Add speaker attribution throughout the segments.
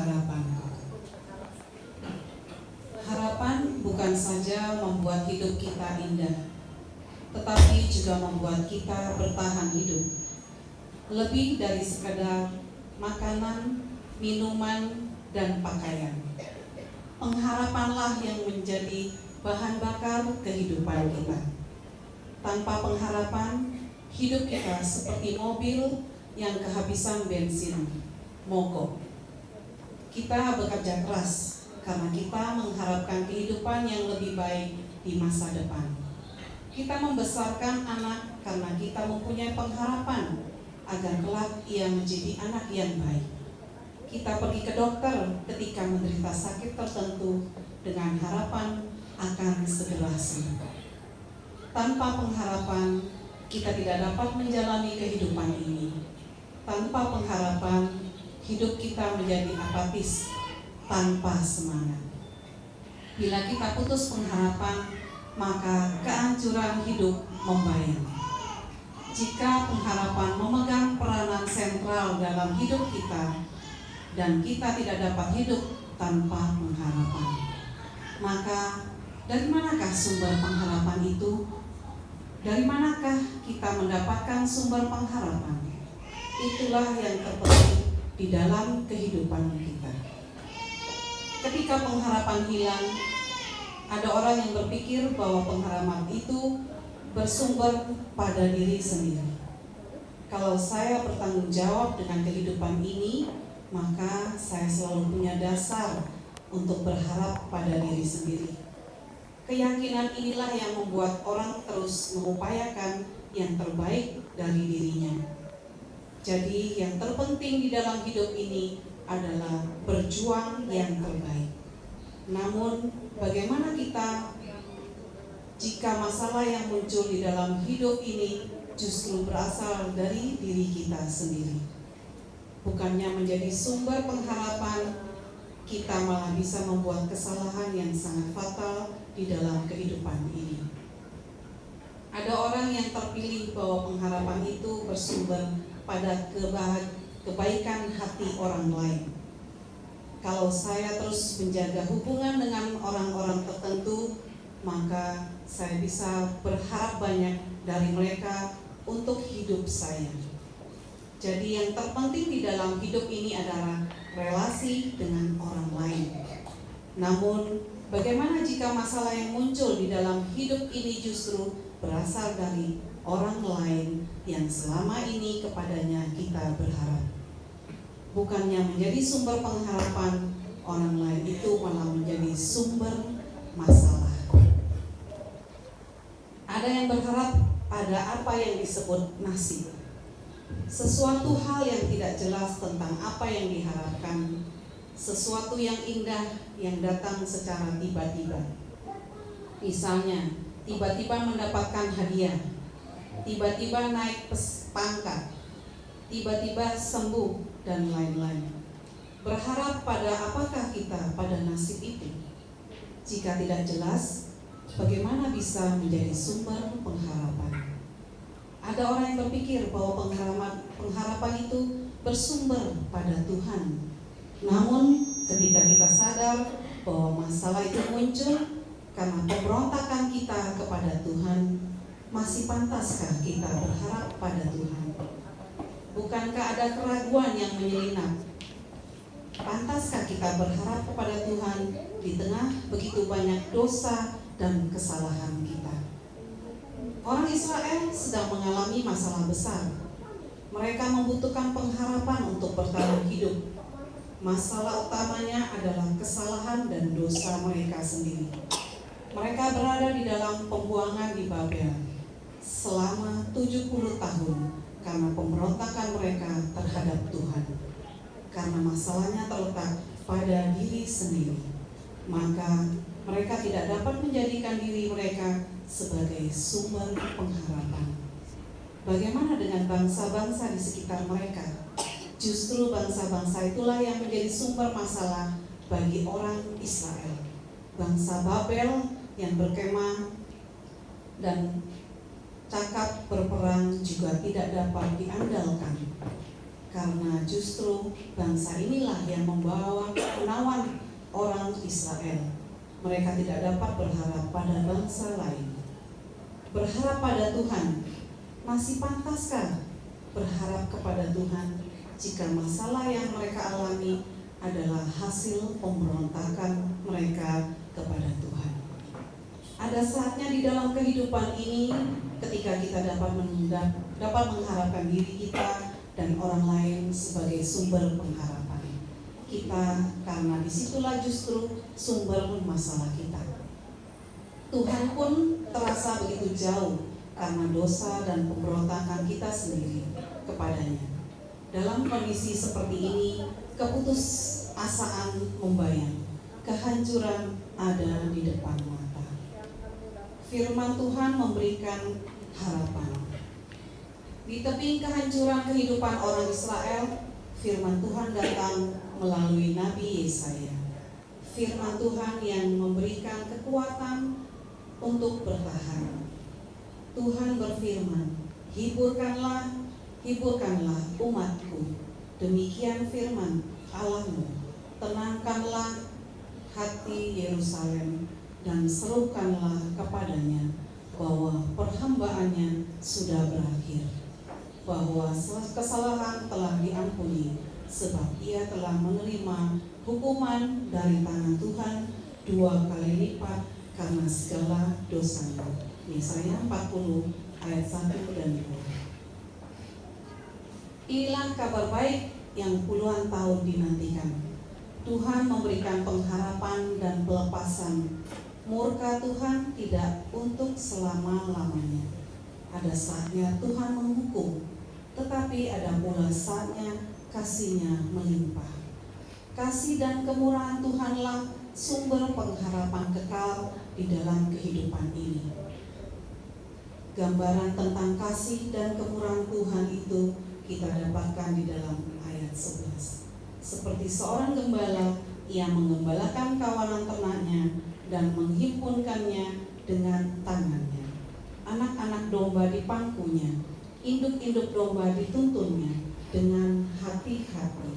Speaker 1: harapanku. Harapan bukan saja membuat hidup kita indah, tetapi juga membuat kita bertahan hidup. Lebih dari sekadar makanan, minuman, dan pakaian. Pengharapanlah yang menjadi bahan bakar kehidupan kita. Tanpa pengharapan, hidup kita seperti mobil yang kehabisan bensin, mogok. Kita bekerja keras karena kita mengharapkan kehidupan yang lebih baik di masa depan. Kita membesarkan anak karena kita mempunyai pengharapan agar kelak ia menjadi anak yang baik. Kita pergi ke dokter ketika menderita sakit tertentu dengan harapan akan segera sembuh. Tanpa pengharapan, kita tidak dapat menjalani kehidupan ini. Tanpa pengharapan, hidup kita menjadi apatis, tanpa semangat. Bila kita putus pengharapan, maka kehancuran hidup membayang. Jika pengharapan memegang peranan sentral dalam hidup kita, dan kita tidak dapat hidup tanpa pengharapan, maka dari manakah sumber pengharapan itu? Dari manakah kita mendapatkan sumber pengharapan? Itulah yang terpenting di dalam kehidupan kita. Ketika pengharapan hilang, ada orang yang berpikir bahwa pengharapan itu bersumber pada diri sendiri. Kalau saya bertanggung jawab dengan kehidupan ini, maka saya selalu punya dasar untuk berharap pada diri sendiri. Keyakinan inilah yang membuat orang terus mengupayakan yang terbaik dari dirinya. Jadi yang terpenting di dalam hidup ini adalah berjuang yang terbaik. Namun bagaimana kita jika masalah yang muncul di dalam hidup ini justru berasal dari diri kita sendiri? Bukannya menjadi sumber pengharapan, kita malah bisa membuat kesalahan yang sangat fatal di dalam kehidupan ini. Ada orang yang terpilih bahwa pengharapan itu bersumber pada kebaikan hati orang lain. Kalau saya terus menjaga hubungan dengan orang-orang tertentu, maka saya bisa berharap banyak dari mereka untuk hidup saya. Jadi yang terpenting di dalam hidup ini adalah relasi dengan orang lain. Namun bagaimana jika masalah yang muncul di dalam hidup ini justru berasal dari orang lain yang selama ini kepadanya kita berharap? Bukannya menjadi sumber pengharapan, orang lain itu malah menjadi sumber masalah. Ada yang berharap pada apa yang disebut nasib. Sesuatu hal yang tidak jelas tentang apa yang diharapkan, sesuatu yang indah yang datang secara tiba-tiba. Misalnya, tiba-tiba mendapatkan hadiah, tiba-tiba naik pangkat, tiba-tiba sembuh, dan lain-lain. Berharap pada apakah kita pada nasib itu? Jika tidak jelas, bagaimana bisa menjadi sumber pengharapan? Ada orang yang berpikir bahwa pengharapan itu bersumber pada Tuhan. Namun ketika kita sadar bahwa masalah itu muncul karena pemberontakan kita kepada Tuhan, masih pantaskah kita berharap pada Tuhan? Bukankah ada keraguan yang menyelinap? Pantaskah kita berharap kepada Tuhan di tengah begitu banyak dosa dan kesalahan kita? Orang Israel sedang mengalami masalah besar. Mereka membutuhkan pengharapan untuk bertahan hidup. Masalah utamanya adalah kesalahan dan dosa mereka sendiri. Mereka berada di dalam pembuangan di Babel selama 70 tahun karena pemberontakan mereka terhadap Tuhan. Karena masalahnya terletak pada diri sendiri, maka mereka tidak dapat menjadikan diri mereka sebagai sumber pengharapan. Bagaimana dengan bangsa-bangsa di sekitar mereka? Justru bangsa-bangsa itulah yang menjadi sumber masalah bagi orang Israel. Bangsa Babel yang berkemah dan cakap berperang juga tidak dapat diandalkan. karena justru bangsa inilah yang menawan orang Israel. Mereka tidak dapat berharap pada bangsa lain. Berharap pada Tuhan, masih pantaskah berharap kepada Tuhan jika masalah yang mereka alami adalah hasil pemberontakan mereka kepada Tuhan? Ada saatnya di dalam kehidupan ini ketika kita dapat mengharapkan diri kita dan orang lain sebagai sumber pengharapan kita, karena disitulah justru sumber masalah kita. Tuhan pun terasa begitu jauh karena dosa dan pemberontakan kita sendiri kepadanya. Dalam kondisi seperti ini, keputusasaan membayang, kehancuran ada di depan mata. Firman Tuhan memberikan harapan. Di tebing kehancuran kehidupan orang Israel, firman Tuhan datang melalui Nabi Yesaya. Firman Tuhan yang memberikan kekuatan untuk bertahan. Tuhan berfirman, hiburkanlah umatku. Demikian firman Allahmu. Tenangkanlah hati Yerusalem dan serukanlah kepadanya bahwa perhambaannya sudah berakhir, bahwa kesalahan telah diampuni, sebab ia telah menerima hukuman dari tangan Tuhan 2 kali lipat karena segala dosanya. Yesaya 40 ayat 1 dan 2. Inilah kabar baik yang puluhan tahun dinantikan. Tuhan memberikan pengharapan dan pelepasan. Murka Tuhan tidak untuk selama-lamanya. Ada saatnya Tuhan menghukum, tetapi ada pula saatnya kasih-Nya melimpah. Kasih dan kemurahan Tuhanlah sumber pengharapan kekal di dalam kehidupan ini. Gambaran tentang kasih dan kemurahan Tuhan itu kita dapatkan di dalam ayat 11. Seperti seorang gembala yang mengembalakan kawanan ternaknya dan menghimpunkannya dengan tangannya. Anak-anak domba di pangkunya, induk-induk domba dituntunnya dengan hati-hati.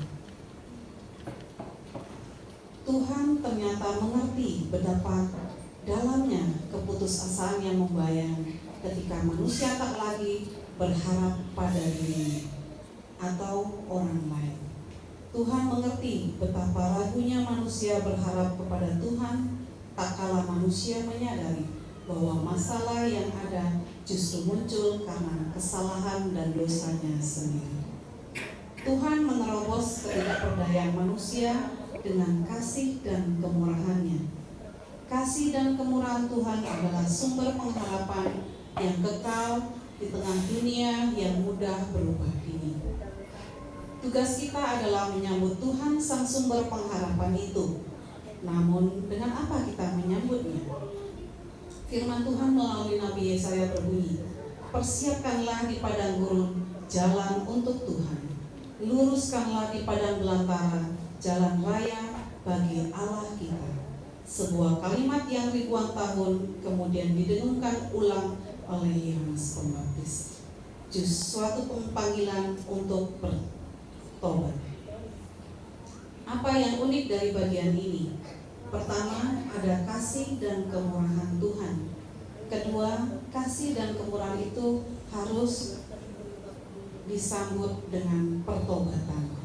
Speaker 1: Tuhan ternyata mengerti betapa dalamnya keputusasaan yang membayang ketika manusia tak lagi berharap pada dirinya atau orang lain. Tuhan mengerti betapa ragunya manusia berharap kepada Tuhan, tak kala manusia menyadari bahwa masalah yang ada justru muncul karena kesalahan dan dosanya sendiri. Tuhan menerobos ketidakberdayaan manusia dengan kasih dan kemurahan-Nya. Kasih dan kemurahan Tuhan adalah sumber pengharapan yang kekal di tengah dunia yang mudah berubah ini. Tugas kita adalah menyambut Tuhan sang sumber pengharapan itu. Namun dengan apa kita menyambutnya? Firman Tuhan melalui Nabi Yesaya berbunyi, persiapkanlah di padang gurun jalan untuk Tuhan. Luruskanlah di padang belantara jalan raya bagi Allah kita. Sebuah kalimat yang ribuan tahun kemudian didengungkan ulang oleh Yohanes Pembaptis. Suatu panggilan untuk bertobat. Apa yang unik dari bagian ini? Pertama, ada kasih dan kemurahan Tuhan. Kedua, kasih dan kemurahan itu harus disambut dengan pertobatan.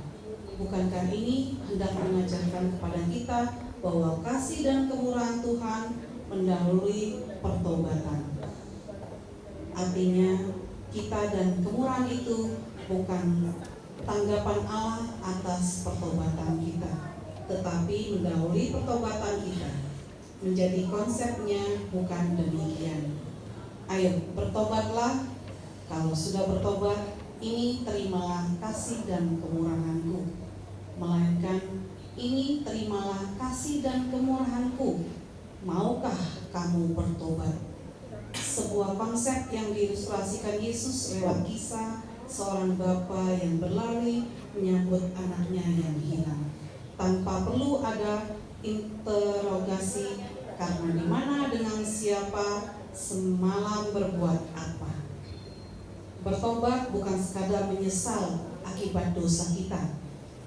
Speaker 1: Bukankah ini hendak mengajarkan kepada kita bahwa kasih dan kemurahan Tuhan mendahului pertobatan? Artinya kita dan kemurahan itu bukan tanggapan Allah atas pertobatan kita, tetapi mendahului pertobatan kita. Menjadi konsepnya bukan demikian. Ayo bertobatlah. Kalau sudah bertobat, ini terimalah kasih dan kemurahan-Ku. Melainkan ini terimalah kasih dan kemurahan-Ku. Maukah kamu bertobat? Sebuah konsep yang diilustrasikan Yesus lewat kisah seorang bapa yang berlari menyambut anaknya yang hilang, tanpa perlu ada interogasi, karena di mana dengan siapa, semalam berbuat apa. Bertobat bukan sekadar menyesal akibat dosa kita.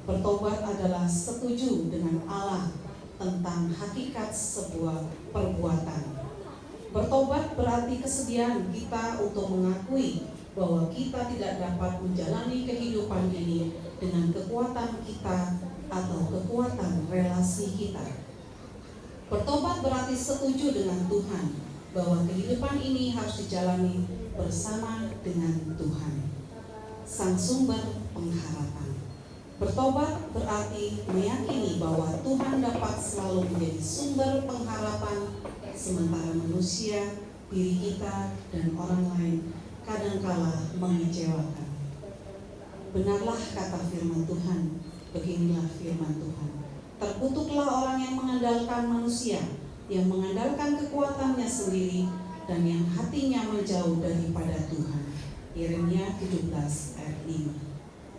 Speaker 1: Bertobat adalah setuju dengan Allah tentang hakikat sebuah perbuatan. Bertobat berarti kesediaan kita untuk mengakui bahwa kita tidak dapat menjalani kehidupan ini dengan kekuatan kita atau kekuatan relasi kita. Bertobat berarti setuju dengan Tuhan bahwa kehidupan ini harus dijalani bersama dengan Tuhan, Sang Sumber pengharapan. Bertobat berarti meyakini bahwa Tuhan dapat selalu menjadi sumber pengharapan, sementara manusia, diri kita, dan orang lain kadangkala mengecewakan. Benarlah kata firman Tuhan, beginilah firman Tuhan. Terkutuklah orang yang mengandalkan manusia, yang mengandalkan kekuatannya sendiri, dan yang hatinya menjauh daripada Tuhan. Yeremia 17 ayat 5.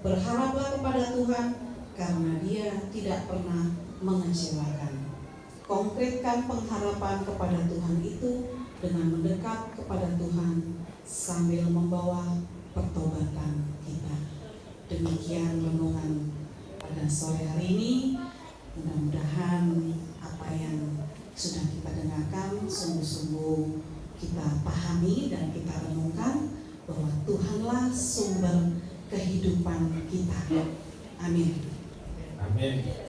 Speaker 1: Berharaplah kepada Tuhan, karena Dia tidak pernah mengecewakan. Konkretkan pengharapan kepada Tuhan itu dengan mendekat kepada Tuhan sambil membawa pertobatan kita. Demikian renungan pada sore hari ini. Mudah-mudahan apa yang sudah kita dengarkan sungguh-sungguh kita pahami dan kita renungkan bahwa Tuhanlah sumber kehidupan kita. Amin.
Speaker 2: Amin.